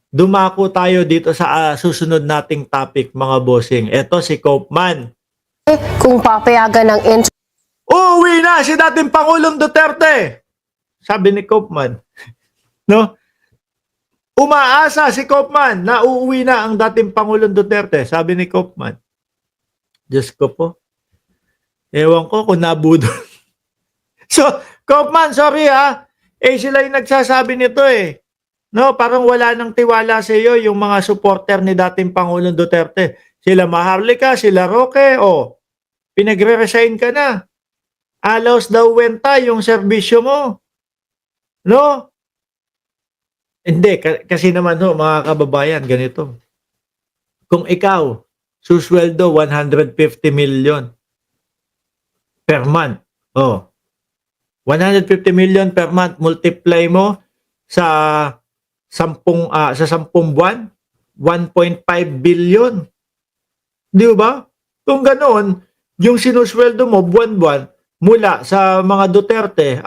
dumako tayo dito sa susunod nating topic, mga bossing. Ito si Koopman. Kung papayagan ng Uuwi na si dating Pangulong Duterte, sabi ni Koopman. No? Umaasa si Koopman na uuwi na ang dating Pangulong Duterte, sabi ni Koopman. Diyos ko po. Ewan ko kung nabudol. So, Koopman, sorry ha. Sila yung nagsasabi nito eh. No, parang wala nang tiwala sa iyo yung mga supporter ni dating Pangulong Duterte. Sila Maharlika, sila Roque, pinagre-resign ka na. Alos daw wenta yung serbisyo mo. No? Hindi, kasi naman mga kababayan, ganito. Kung ikaw, susweldo 150 million per month. 150 million per month, multiply mo sa 10 buwan, 1.5 billion. Di ba? Kung ganoon, yung sinusweldo mo buwan-buwan mula sa mga Duterte,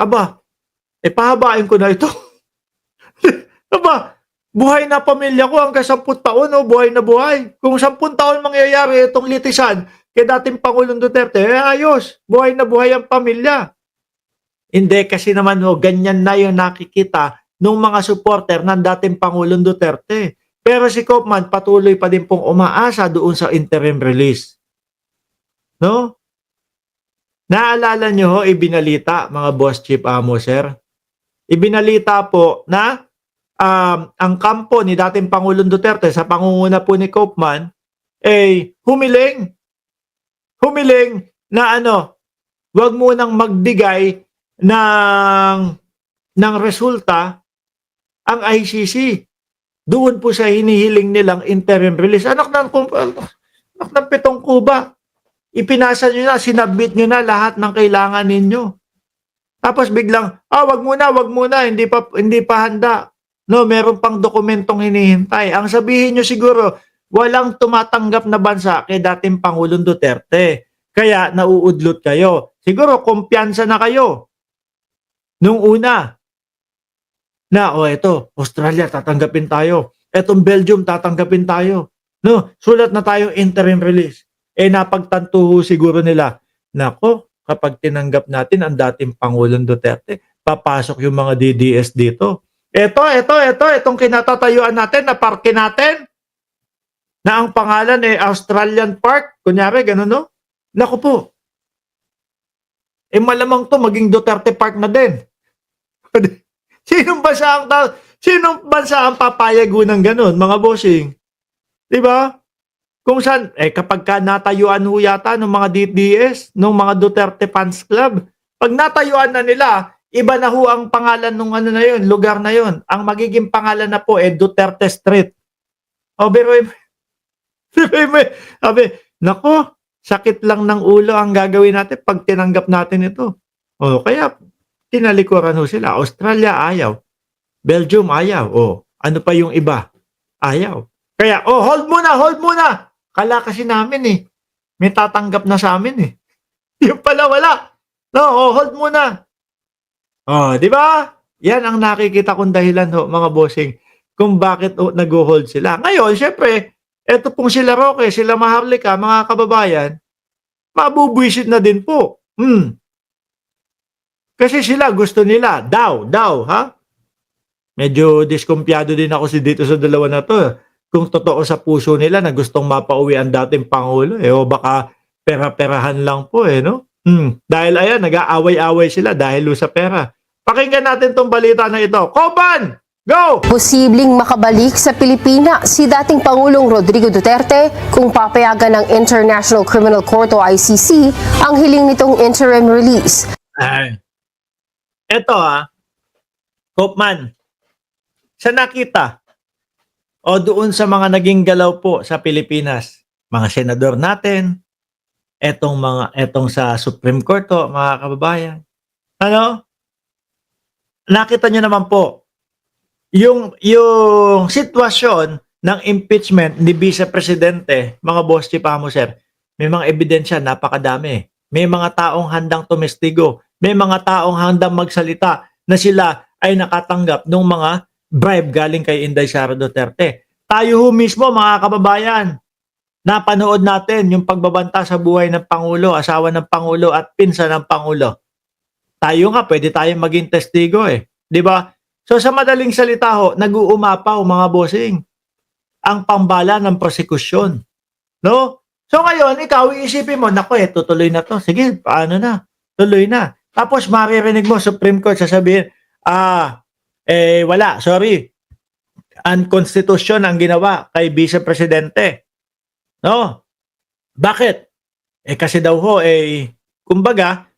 pahabain ko na ito. Buhay na pamilya ko hanggang 10 taon, buhay na buhay. Kung 10 taon mangyayari itong litisan kay dating Pangulong Duterte, ayos, buhay na buhay ang pamilya. Hindi, kasi naman ganyan na yung nakikita ng mga supporter ng dating Pangulong Duterte. Pero si Koopman patuloy pa din pong umaasa doon sa interim release. No? Naalala nyo ibinalita, mga boss chief amo, sir? Ibinalita po na ang kampo ni dating Pangulong Duterte sa pangunguna po ni Koopman humiling na wag mo nang magbigay ng resulta ang ICC. Doon po sa hinihiling nilang interim release. Anak ng 7 kuba. Ipinasa nyo na, sinabit nyo na lahat ng kailangan ninyo. Tapos biglang, wag muna, hindi pa handa. No, meron pang dokumentong hinihintay. Ang sabihin nyo siguro, walang tumatanggap na bansa kay dating Pangulong Duterte. Kaya nauudlot kayo. Siguro kumpiyansa na kayo. Nung una, na eto, Australia tatanggapin tayo. Etong Belgium tatanggapin tayo. No, sulat na tayo interim release. Napagtanto siguro nila, nako, kapag tinanggap natin ang dating Pangulong Duterte, papasok yung mga DDS dito. Itong kinatatayuan natin, na parke natin, na ang pangalan Australian Park, kunyari, gano'n, no? Naku po. Malamang to maging Duterte Park na din. Sinong bansa ang papayag ng gano'n, mga bossing? Diba? Kung saan, kapag natayuan yata ng mga DDS, ng mga Duterte Fans Club, pag natayuan na nila, iba na ang pangalan ng lugar na yun. Ang magiging pangalan na po Duterte Street. Nako, sakit lang ng ulo ang gagawin natin pag tinanggap natin ito. Kaya tinalikuran sila. Australia ayaw. Belgium ayaw. Ano pa yung iba? Ayaw. Kaya, hold muna. Kala kasi namin may tatanggap na sa amin Yung pala wala. No, hold muna. Di ba? Yan ang nakikita kong dahilan mga bossing kung bakit nag-hold sila. Ngayon, syempre, eto pong sila Roque, sila Maharlika, mga kababayan, mabubwisit na din po. Kasi sila gusto nila, daw, ha? Medyo diskumpiyado din ako dito sa dalawa na to. Kung totoo sa puso nila na gustong mapauwi ang dating Pangulo, baka pera-perahan lang po, no? Dahil ayan, nag-aaway-aaway sila dahil sa pera. Pakinggan natin tong balita na ito. Koopman, go! Posibleng makabalik sa Pilipinas si dating Pangulong Rodrigo Duterte kung papayagan ng International Criminal Court o ICC ang hiling nitong interim release. Eto Koopman, sa nakita doon sa mga naging galaw po sa Pilipinas, mga senador natin, etong sa Supreme Court mga kababayan. Nakita nyo naman po yung sitwasyon ng impeachment ni Vice Presidente, mga boss chief amo, sir. May mga ebidensya napakadami. May mga taong handang tumestigo, may mga taong handang magsalita na sila ay nakatanggap ng mga bribe galing kay Inday Sara Duterte. Tayo ho mismo mga kababayan, napanood natin yung pagbabanta sa buhay ng Pangulo, asawa ng Pangulo at pinsan ng Pangulo. Tayo nga, pwede tayong maging testigo eh. Di ba? So sa madaling salita ho, nag-uumapaw mga bossing ang pambala ng prosekusyon. No? So ngayon, ikaw iisipin mo, naku tutuloy na to. Sige, paano na? Tuloy na. Tapos maririnig mo, Supreme Court sasabihin, wala, sorry. Unconstitution ang ginawa kay Vice Presidente. No? Bakit? Kasi daw ho, kumbaga,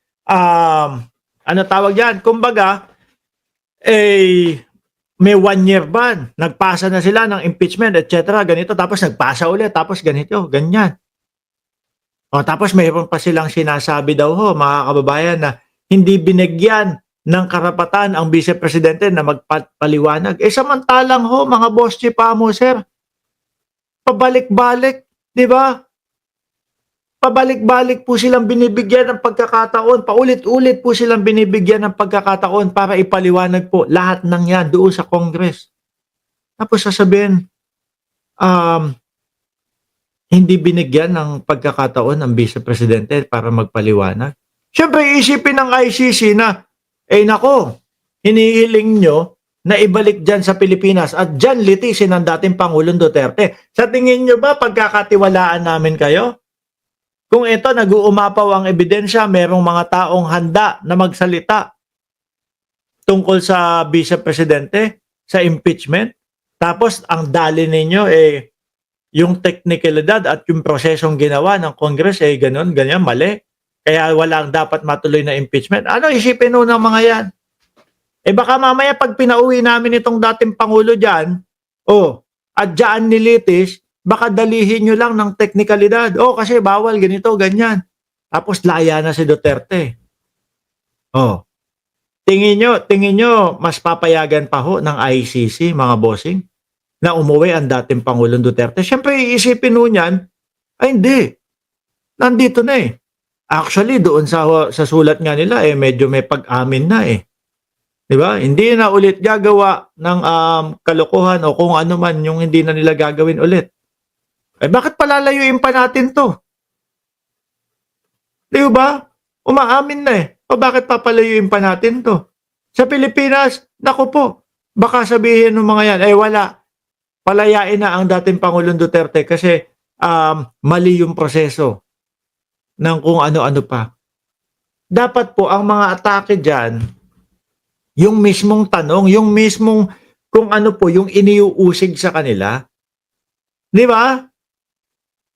ano tawag yan? Kumbaga, may 1 year ban. Nagpasa na sila ng impeachment, etc. Ganito. Tapos nagpasa ulit. Tapos ganito. Ganyan. Tapos mayroon pa silang sinasabi daw ho, mga kababayan, na hindi binigyan ng karapatan ang Vice Presidente na magpaliwanag. Samantalang ho, mga boss chief mo, sir, pabalik-balik, di ba? Pabalik-balik po silang binibigyan ng pagkakataon, paulit-ulit po silang binibigyan ng pagkakataon para ipaliwanag po lahat ng yan doon sa Congress. Tapos sasabihin, hindi binigyan ng pagkakataon ng Vice Presidente para magpaliwanag. Siyempre, isipin ng ICC na, nako, hinihiling nyo na ibalik dyan sa Pilipinas at dyan litisin ang dating Pangulong Duterte. Sa tingin nyo ba pagkakatiwalaan namin kayo? Kung ito nag-uumapaw ang ebidensya, merong mga taong handa na magsalita tungkol sa Vice Presidente, sa impeachment, tapos ang dali ninyo yung technicalidad at yung prosesong ginawa ng Congress ganun, ganyan, mali. Kaya walang dapat matuloy na impeachment. Ano isipin nun ng mga yan? Baka mamaya pag pinauwi namin itong dating Pangulo dyan, at dyan nilitis, baka dalihin nyo lang ng teknikalidad. Kasi bawal ganito, ganyan. Tapos laya na si Duterte. Tingin nyo, mas papayagan pa ho ng ICC, mga bossing, na umuwi ang dating Pangulong Duterte. Siyempre, iisipin ho niyan, hindi. Nandito na Actually, doon sa sulat nga nila, medyo may pag-amin na Diba? Hindi na ulit gagawa ng kalokohan o kung ano man yung hindi na nila gagawin ulit. Bakit palalayuin pa natin to? Di ba? Umaamin na O bakit papalayuin pa natin to? Sa Pilipinas, naku po, baka sabihin ng mga yan, wala. Palayain na ang dating Pangulong Duterte kasi mali yung proseso ng kung ano-ano pa. Dapat po ang mga atake dyan, yung mismong tanong, yung mismong kung ano po, yung iniuusig sa kanila. Di ba?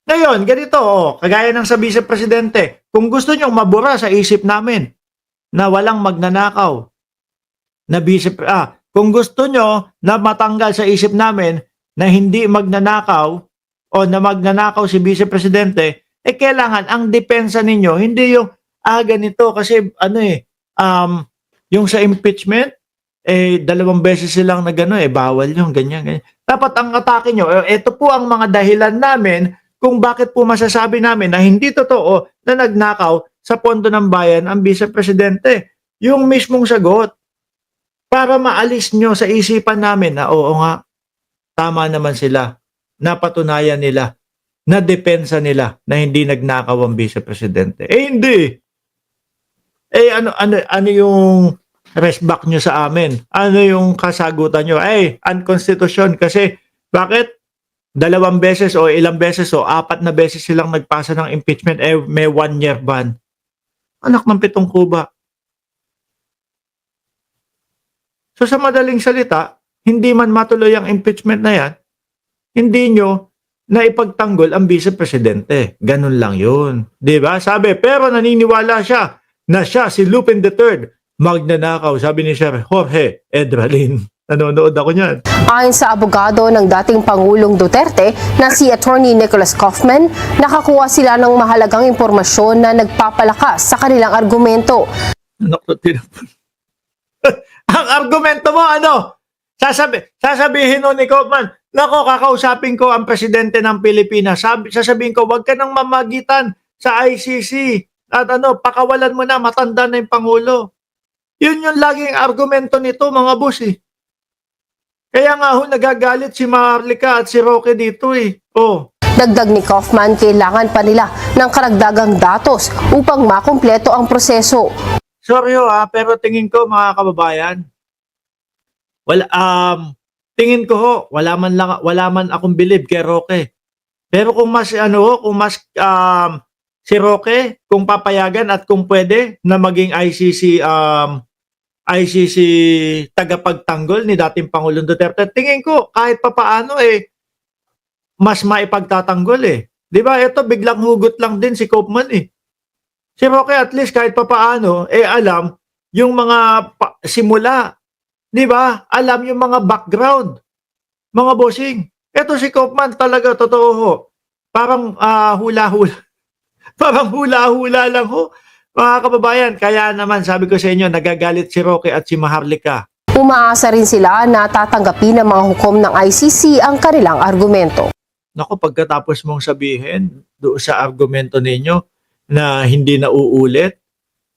Ngayon, ganito, kagaya ng sa Vice Presidente, kung gusto nyong mabura sa isip namin na walang magnanakaw, na kung gusto nyo na matanggal sa isip namin na hindi magnanakaw o na magnanakaw si Vice Presidente, kailangan ang depensa ninyo, hindi yung, ganito, kasi yung sa impeachment, 2 beses silang bawal yung ganyan. Dapat ang atake nyo, ito po ang mga dahilan namin kung bakit po masasabi namin na hindi totoo na nagnakaw sa pondo ng bayan ang Vice Presidente. Yung mismong sagot para maalis nyo sa isipan namin na oo nga, tama naman sila, napatunayan nila, na depensa nila na hindi nagnakaw ang Vice Presidente. Hindi. Ano yung respect nyo sa amin? Ano yung kasagutan nyo? Unconstitution kasi bakit? 2 beses o ilang beses o 4 na beses silang nagpasa ng impeachment, may 1 year ban. Anak ng 7 kuba. So sa madaling salita, hindi man matuloy ang impeachment na yan, hindi nyo na ipagtanggol ang Vice Presidente. Ganun lang yun. Diba? Sabi, pero naniniwala siya na siya, si Lupin III, magnanakaw. Sabi ni Sir Jorge Edralin. Nanonood ako niyan. Ayon sa abogado ng dating Pangulong Duterte na si Attorney Nicholas Kaufman, nakakuha sila ng mahalagang impormasyon na nagpapalakas sa kanilang argumento. Ang argumento mo sasabihin ni Kaufman, nako, kakausapin ko ang presidente ng Pilipinas. Sasabihin ko, wag ka nang mamagitan sa ICC. At pakawalan mo na, matanda na yung Pangulo. Yun yung laging argumento nito, mga boss Kaya nga ho, nagagalit si Maharlika at si Roque dito eh. Oh, Dagdag ni Kaufman, kailangan pa nila ng karagdagang datos upang makumpleto ang proseso. sorry ho pero tingin ko mga kababayan, tingin ko ho, wala man akong believe kay Roque. Pero kung mas si Roque, kung papayagan at kung pwede na maging ICC tagapagtanggol ni dating Pangulong Duterte, tingin ko kahit papaano mas maipagtatanggol eh. 'Di ba? Ito biglang hugot lang din si Kaufman eh. Si Roque at least kahit papaano alam yung mga simula, 'di ba? Alam yung mga background, mga bossing. Ito si Kaufman talaga totoo ho. Parang hula-hula. Parang hula-hula lang ho. Mga kababayan, kaya naman sabi ko sa inyo, nagagalit si Roque at si Maharlika. Umaasa rin sila na tatanggapin ng mga hukom ng ICC ang kanilang argumento. Naku, pagkatapos mong sabihin doon sa argumento ninyo na hindi na uulit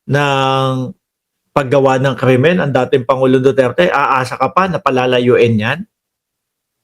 ng paggawa ng krimen ang dating Pangulong Duterte, aasa ka pa na palalayuin yan?